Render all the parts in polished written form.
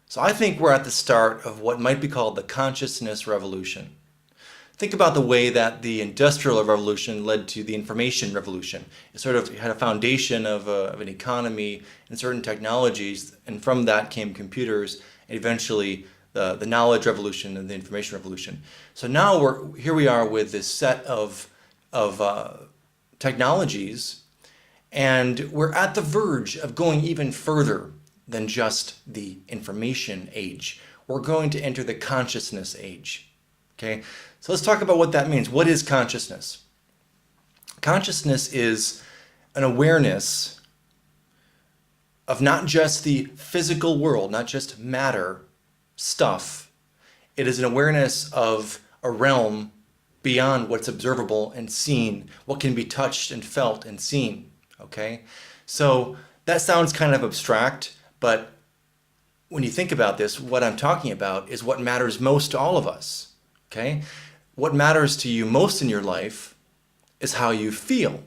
So I think we're at the start of what might be called the consciousness revolution. Think about the way that the Industrial Revolution led to the Information Revolution. It sort of had a foundation of an economy and certain technologies, and from that came computers, and eventually the Knowledge Revolution and the Information Revolution. So now here we are with this set of technologies, and we're at the verge of going even further than just the information age. We're going to enter the consciousness age. Okay, so let's talk about what that means. What is consciousness? Consciousness is an awareness of not just the physical world, not just matter, stuff. It is an awareness of a realm beyond what's observable and seen, what can be touched and felt and seen. Okay, so that sounds kind of abstract, but when you think about this, what I'm talking about is what matters most to all of us. Okay? What matters to you most in your life is how you feel.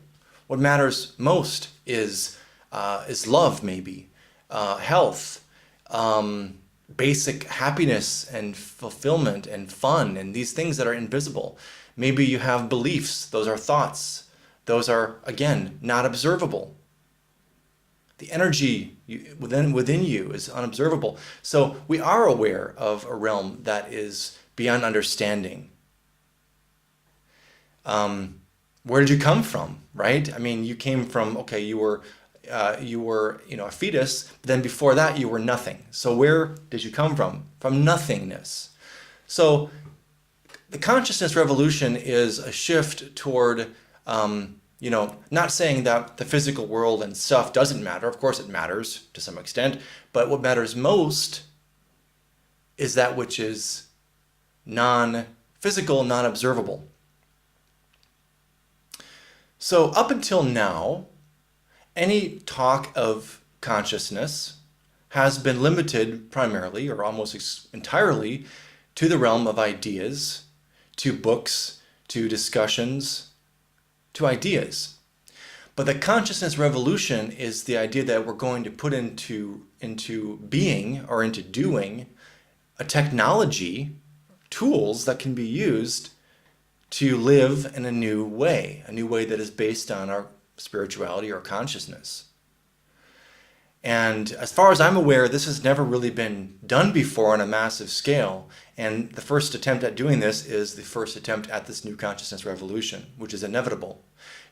What matters most is love, maybe, health, basic happiness and fulfillment and fun, and these things that are invisible. Maybe you have beliefs. Those are thoughts. Those are, again, not observable. The energy within you is unobservable. So we are aware of a realm that is beyond understanding. Where did you come from, right? I mean, you came from, okay, you were a fetus, but then before that you were nothing. So where did you come from? From nothingness. So the consciousness revolution is a shift toward, not saying that the physical world and stuff doesn't matter. Of course it matters to some extent, but what matters most is that which is non-physical, non-observable. So up until now, any talk of consciousness has been limited primarily or almost entirely to the realm of ideas, to books, to discussions, to ideas. But the consciousness revolution is the idea that we're going to put into being or into doing a technology, tools that can be used to live in a new way that is based on our spirituality or consciousness. And as far as I'm aware, this has never really been done before on a massive scale. And the first attempt at doing this is the first attempt at this new consciousness revolution, which is inevitable.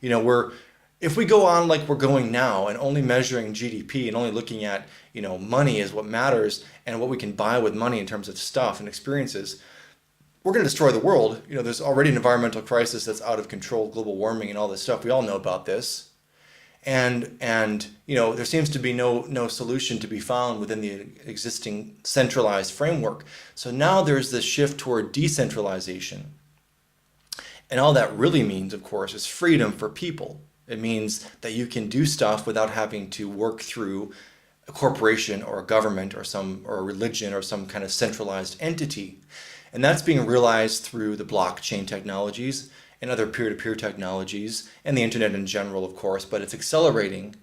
If we go on like we're going now and only measuring GDP and only looking at, money is what matters and what we can buy with money in terms of stuff and experiences, we're going to destroy the world. There's already an environmental crisis that's out of control, global warming and all this stuff. We all know about this. And there seems to be no solution to be found within the existing centralized framework. So now there's this shift toward decentralization. And all that really means, of course, is freedom for people. It means that you can do stuff without having to work through a corporation or a government or a religion or some kind of centralized entity. And that's being realized through the blockchain technologies and other peer-to-peer technologies and the internet in general, of course, but it's accelerating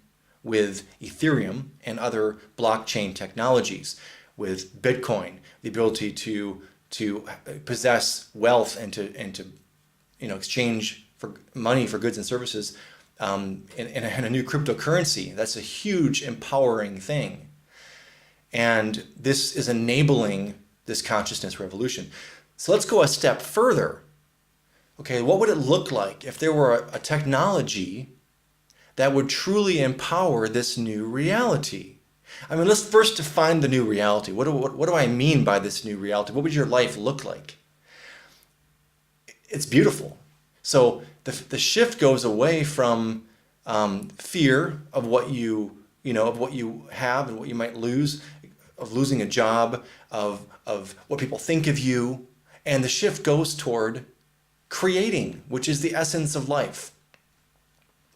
with Ethereum and other blockchain technologies, with Bitcoin, the ability to possess wealth and to exchange for money for goods and services in a new cryptocurrency. That's a huge empowering thing. And this is enabling this consciousness revolution. So let's go a step further. Okay, what would it look like if there were a technology that would truly empower this new reality? I mean, let's first define the new reality. What do I mean by this new reality? What would your life look like? It's beautiful. So the shift goes away from fear of what you have and what you might lose, of losing a job, of what people think of you, and the shift goes toward creating, which is the essence of life.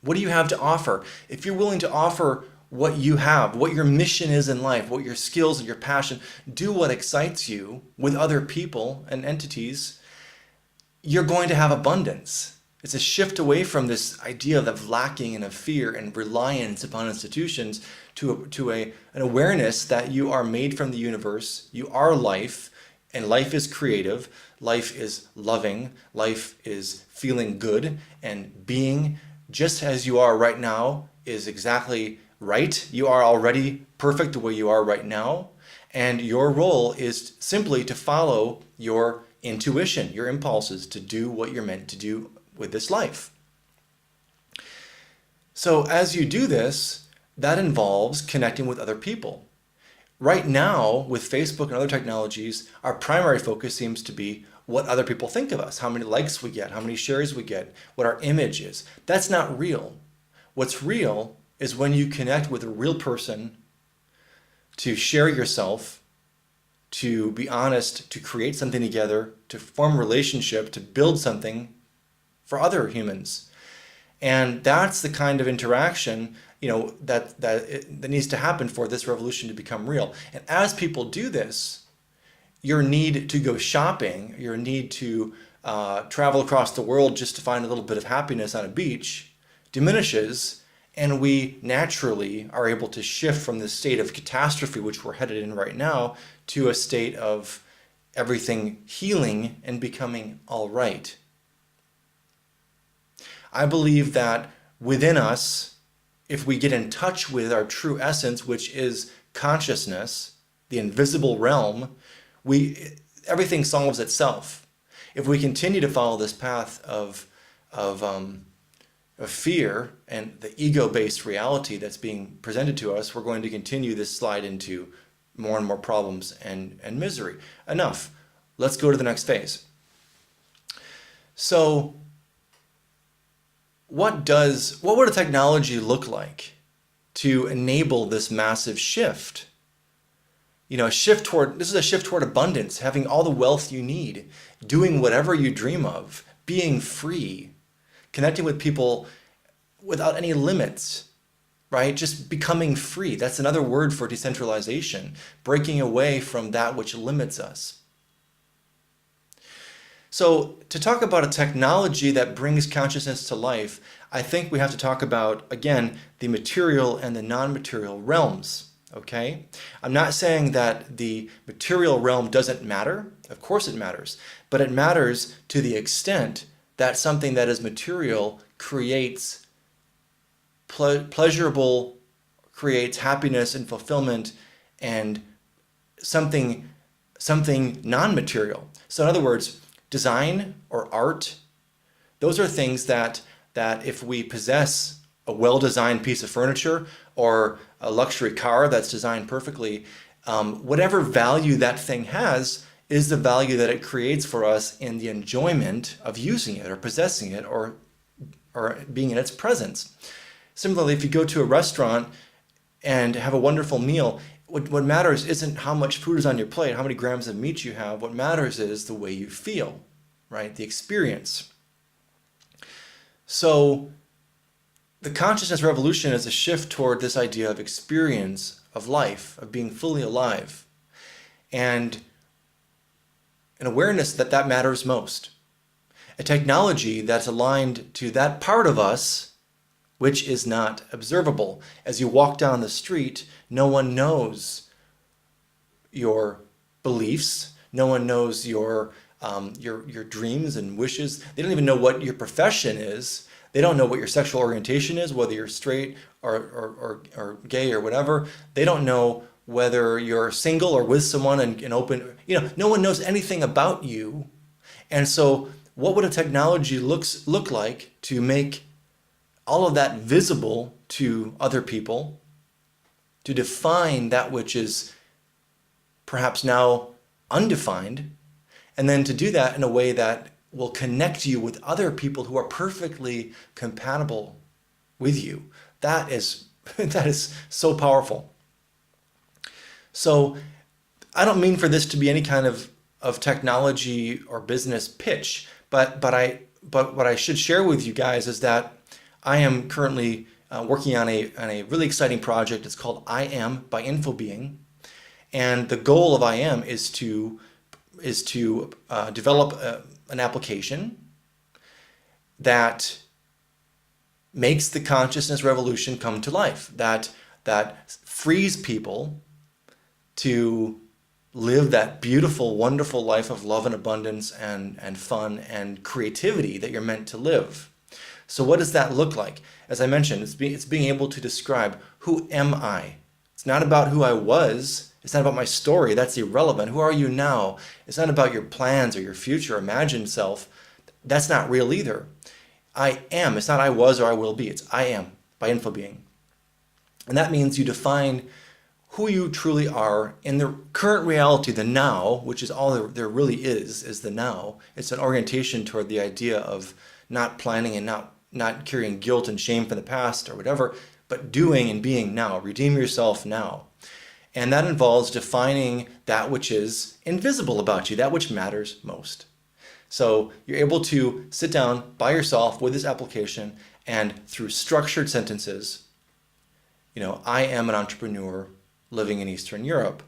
What do you have to offer? If you're willing to offer what you have, what your mission is in life, what your skills and your passion, do what excites you with other people and entities, you're going to have abundance. It's a shift away from this idea of lacking and of fear and reliance upon institutions to an awareness that you are made from the universe, you are life, and life is creative, life is loving, life is feeling good, and being just as you are right now is exactly right. You are already perfect the way you are right now, and your role is simply to follow your intuition, your impulses, to do what you're meant to do with this life. So as you do this, that involves connecting with other people. Right now, with Facebook and other technologies, our primary focus seems to be what other people think of us, how many likes we get, how many shares we get, what our image is. That's not real. What's real is when you connect with a real person, to share yourself, to be honest, to create something together, to form a relationship, to build something for other humans. And that's the kind of interaction, that needs to happen for this revolution to become real. And as people do this, your need to go shopping, your need to travel across the world just to find a little bit of happiness on a beach diminishes, and we naturally are able to shift from this state of catastrophe, which we're headed in right now, to a state of everything healing and becoming all right. I believe that within us, if we get in touch with our true essence, which is consciousness, the invisible realm, everything solves itself. If we continue to follow this path of fear and the ego-based reality that's being presented to us, we're going to continue this slide into more and more problems and misery. Enough. Let's go to the next phase. So what would a technology look like to enable this massive shift? This is a shift toward abundance, having all the wealth you need, doing whatever you dream of, being free, connecting with people without any limits, right? Just becoming free. That's another word for decentralization, breaking away from that which limits us. So to talk about a technology that brings consciousness to life, I think we have to talk about, again, the material and the non-material realms, okay? I'm not saying that the material realm doesn't matter. Of course it matters. But it matters to the extent that something that is material creates pleasurable, creates happiness and fulfillment, and something non-material. So in other words, design or art, those are things that if we possess a well-designed piece of furniture or a luxury car that's designed perfectly, whatever value that thing has is the value that it creates for us in the enjoyment of using it or possessing it or being in its presence. Similarly, if you go to a restaurant and have a wonderful meal, what matters isn't how much food is on your plate, how many grams of meat you have. What matters is the way you feel, right? The experience. So the consciousness revolution is a shift toward this idea of experience, of life, of being fully alive, and an awareness that matters most. A technology that's aligned to that part of us which is not observable. As you walk down the street, no one knows your beliefs. No one knows your dreams and wishes. They don't even know what your profession is. They don't know what your sexual orientation is, whether you're straight or gay or whatever. They don't know whether you're single or with someone and open. No one knows anything about you. And so what would a technology look like to make all of that visible to other people, to define that which is perhaps now undefined, and then to do that in a way that will connect you with other people who are perfectly compatible with you? That is so powerful. So I don't mean for this to be any kind of technology or business pitch, but what I should share with you guys is that I am currently working on a really exciting project. It's called I Am by Infobeing, and the goal of I Am is to develop an application that makes the consciousness revolution come to life, that frees people to live that beautiful, wonderful life of love and abundance and fun and creativity that you're meant to live. So what does that look like? As I mentioned, it's being able to describe, who am I? It's not about who I was. It's not about my story. That's irrelevant. Who are you now? It's not about your plans or your future imagined self. That's not real either. I am. It's not I was or I will be. It's I am, by Infobeing. And that means you define who you truly are in the current reality, the now, which is all there really is the now. It's an orientation toward the idea of not planning and not carrying guilt and shame from the past or whatever, but doing and being now. Redeem yourself now. And that involves defining that which is invisible about you, that which matters most. So you're able to sit down by yourself with this application, and through structured sentences, I am an entrepreneur living in Eastern Europe.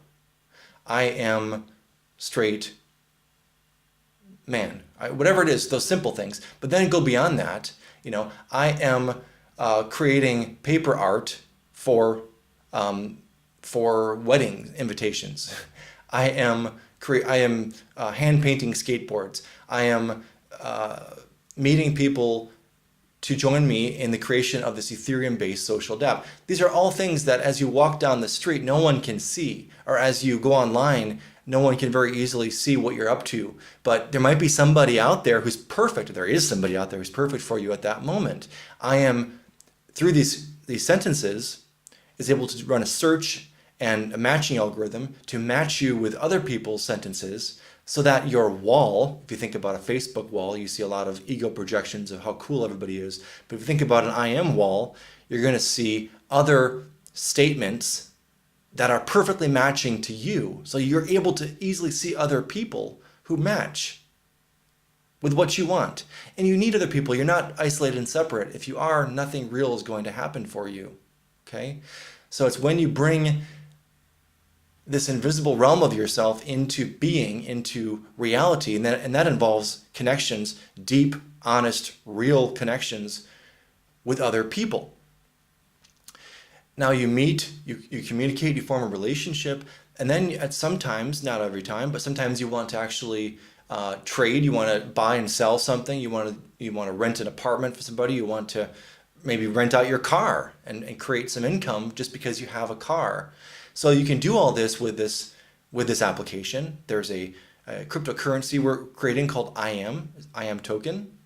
I am straight man. Whatever it is, those simple things. But then go beyond that. I am creating paper art for wedding invitations. I am hand painting skateboards. I am meeting people to join me in the creation of this Ethereum-based social dApp. These are all things that as you walk down the street, no one can see, or as you go online, no one can very easily see what you're up to. But there might be somebody out there who's perfect. There is somebody out there who's perfect for you at that moment. I am, through these sentences, is able to run a search and a matching algorithm to match you with other people's sentences, so that your wall, if you think about a Facebook wall, you see a lot of ego projections of how cool everybody is. But if you think about an I am wall, you're going to see other statements that are perfectly matching to you. So you're able to easily see other people who match with what you want. And you need other people. You're not isolated and separate. If you are, nothing real is going to happen for you. Okay? So it's when you bring this invisible realm of yourself into being, into reality, and that involves connections, deep, honest, real connections with other people. Now you meet, you communicate, you form a relationship, and then sometimes, not every time, but sometimes you want to actually trade. You want to buy and sell something. You want to rent an apartment for somebody. You want to maybe rent out your car and create some income just because you have a car. So you can do all this with this application. There's a cryptocurrency we're creating called I am token.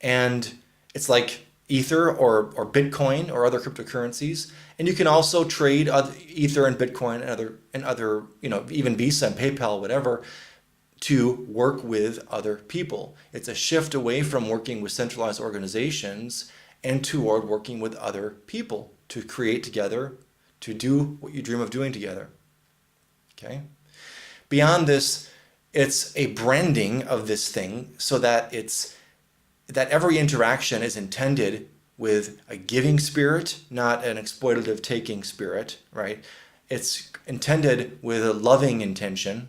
And it's like Ether or Bitcoin or other cryptocurrencies. And you can also trade Ether and Bitcoin and other, even Visa and PayPal, whatever, to work with other people. It's a shift away from working with centralized organizations and toward working with other people to create together, to do what you dream of doing together. Okay? Beyond this, it's a branding of this thing so that every interaction is intended with a giving spirit, not an exploitative taking spirit, right? It's intended with a loving intention.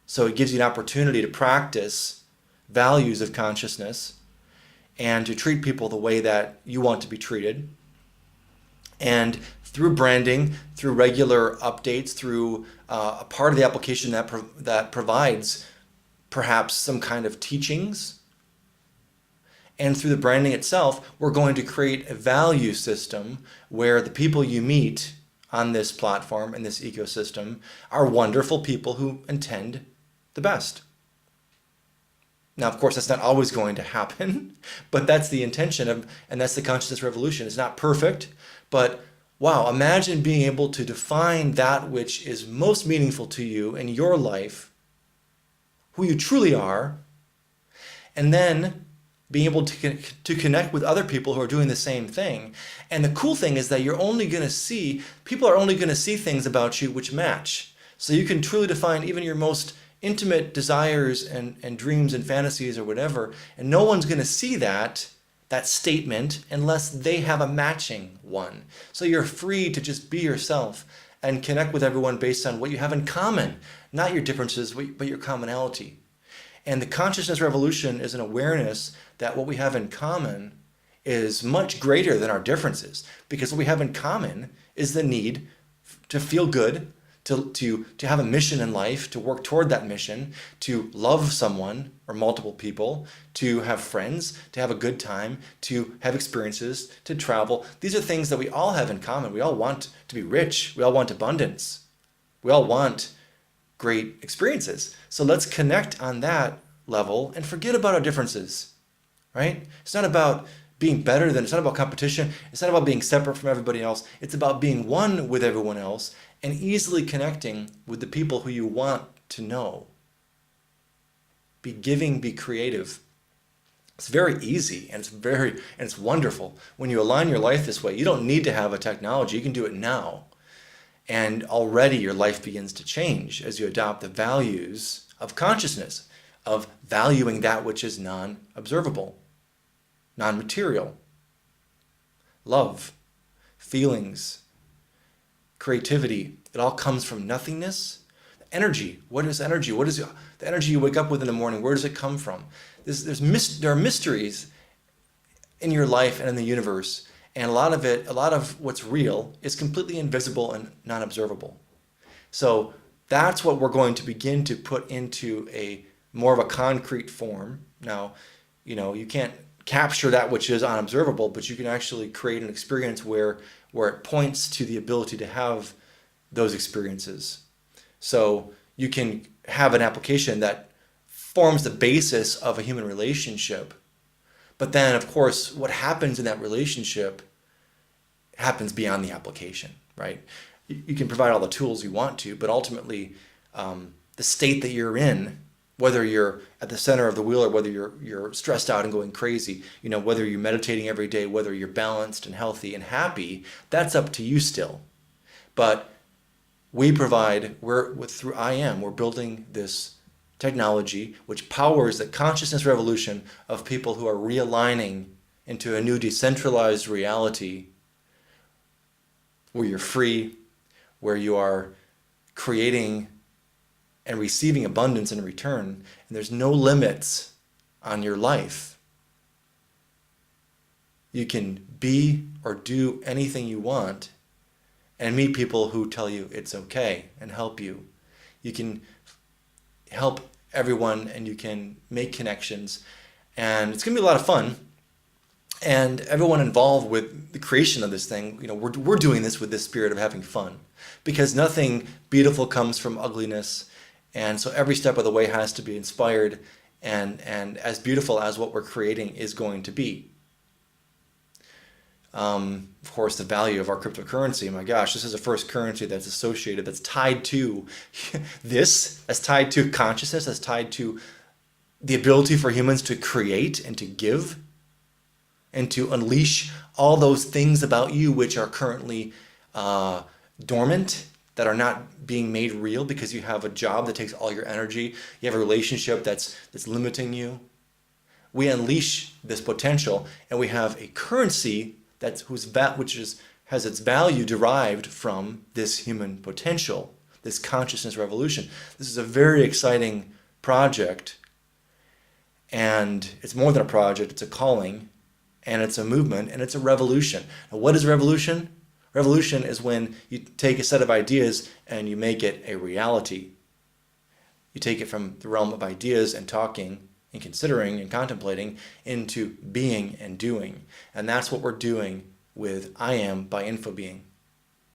So it gives you an opportunity to practice values of consciousness and to treat people the way that you want to be treated. And through branding, through regular updates, through a part of the application that provides perhaps some kind of teachings, and through the branding itself, we're going to create a value system where the people you meet on this platform and this ecosystem are wonderful people who intend the best. Now, of course, that's not always going to happen, but that's the intention and that's the consciousness revolution. It's not perfect, but wow, imagine being able to define that which is most meaningful to you in your life, who you truly are, and then being able to connect with other people who are doing the same thing. And the cool thing is that people are only going to see things about you which match. So you can truly define even your most intimate desires and dreams and fantasies or whatever, and no one's going to see that statement unless they have a matching one. So you're free to just be yourself and connect with everyone based on what you have in common, not your differences, but your commonality. And the consciousness revolution is an awareness that what we have in common is much greater than our differences, because what we have in common is the need to feel good, to have a mission in life, to work toward that mission, to love someone or multiple people, to have friends, to have a good time, to have experiences, to travel. These are things that we all have in common. We all want to be rich. We all want abundance. We all want great experiences. So let's connect on that level and forget about our differences, right? It's not about being better than, it's not about competition. It's not about being separate from everybody else. It's about being one with everyone else and easily connecting with the people who you want to know. Be giving, be creative. It's very easy and it's wonderful. When you align your life this way, you don't need to have a technology. You can do it now. And already your life begins to change as you adopt the values of consciousness, of valuing that which is non-observable, non-material. Love, feelings, creativity, it all comes from nothingness. Energy, what is energy? What is the energy you wake up with in the morning? Where does it come from? There are mysteries in your life and in the universe, and a lot of what's real is completely invisible and non-observable. So that's what we're going to begin to put into a more of a concrete form. Now, you can't capture that which is unobservable, but you can actually create an experience where it points to the ability to have those experiences. So you can have an application that forms the basis of a human relationship. But then, of course, what happens in that relationship happens beyond the application, right? You can provide all the tools you want to, but ultimately, the state that you're in, whether you're at the center of the wheel or whether you're stressed out and going crazy, whether you're meditating every day, whether you're balanced and healthy and happy, that's up to you still. But we provide, through I Am, we're building this technology which powers the consciousness revolution of people who are realigning into a new decentralized reality where you're free, where you are creating and receiving abundance in return, and there's no limits on your life. You can be or do anything you want and meet people who tell you it's okay and help you. You can help everyone and you can make connections, and it's going to be a lot of fun. And everyone involved with the creation of this thing, we're doing this with this spirit of having fun, because nothing beautiful comes from ugliness. And so every step of the way has to be inspired and as beautiful as what we're creating is going to be. Of course, the value of our cryptocurrency, my gosh, this is the first currency that's associated, that's tied to that's tied to consciousness, that's tied to the ability for humans to create and to give and to unleash all those things about you which are currently dormant, that are not being made real because you have a job that takes all your energy, you have a relationship that's limiting you. We unleash this potential, and we have a currency has its value derived from this human potential, this consciousness revolution. This is a very exciting project, and it's more than a project, it's a calling, and it's a movement, and it's a revolution. Now, what is revolution? Revolution is when you take a set of ideas and you make it a reality. You take it from the realm of ideas and talking and considering and contemplating into being and doing. And that's what we're doing with I Am by Infobeing.